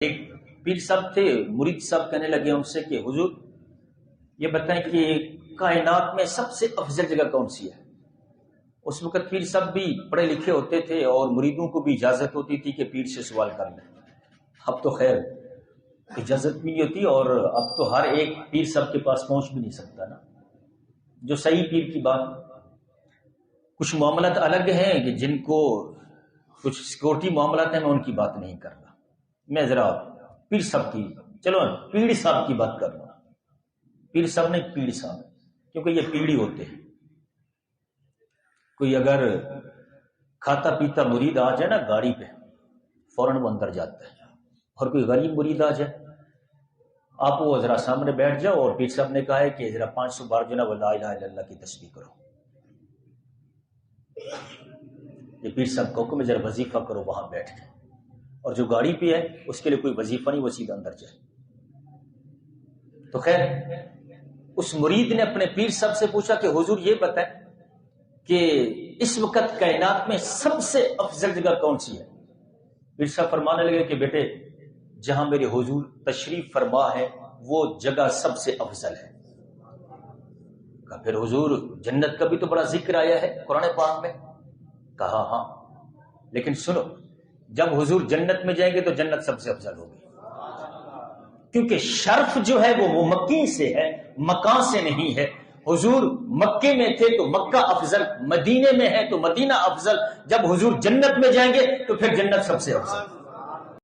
ایک پیر صاحب تھے، مرید صاحب کہنے لگے ان سے کہ حضور یہ بتائیں کہ کائنات میں سب سے افضل جگہ کون سی ہے؟ اس وقت پیر صاحب بھی پڑھے لکھے ہوتے تھے اور مریدوں کو بھی اجازت ہوتی تھی کہ پیر سے سوال کر لیں۔ اب تو خیر اجازت بھی نہیں ہوتی اور اب تو ہر ایک پیر صاحب کے پاس پہنچ بھی نہیں سکتا نا، جو صحیح پیر کی بات۔ کچھ معاملات الگ ہیں کہ جن کو کچھ سیکورٹی معاملات ہیں، میں ان کی بات نہیں کر رہا، میں ذرا پیر صاحب کی، چلو پیڑ صاحب کی بات کر رہا ہوں۔ پیر صاحب نہیں، پیڑ صاحب، کیونکہ یہ پیڑی ہوتے ہیں۔ کوئی اگر کھاتا پیتا مرید آ جائے نا گاڑی پہ، فوراً وہ اندر جاتا ہے، اور کوئی غریب مرید آ جائے، آپ وہ ذرا سامنے بیٹھ جاؤ اور پیر صاحب نے کہا ہے کہ ذرا 500 بار جو نا وہ لا الہ الا اللہ کی تسبیح کرو، یہ پیر صاحب کو حکم ہے ذرا وظیفہ کرو وہاں بیٹھ کے، اور جو گاڑی پہ ہے اس کے لیے کوئی وظیفہ نہیں، وہ سیدھا اندر جائے۔ تو خیر اس مرید نے اپنے پیر صاحب سے پوچھا کہ حضور یہ بتائیں کہ اس وقت کائنات میں سب سے افضل جگہ کون سی ہے؟ پیر صاحب فرمانے لگے کہ بیٹے جہاں میرے حضور تشریف فرما ہے وہ جگہ سب سے افضل ہے۔ کہا پھر حضور جنت کا بھی تو بڑا ذکر آیا ہے قرآن پاک میں؟ کہا ہاں، لیکن سنو جب حضور جنت میں جائیں گے تو جنت سب سے افضل ہوگی، کیونکہ شرف جو ہے وہ مکی سے ہے، مکان سے نہیں ہے۔ حضور مکے میں تھے تو مکہ افضل، مدینے میں ہے تو مدینہ افضل، جب حضور جنت میں جائیں گے تو پھر جنت سب سے افضل۔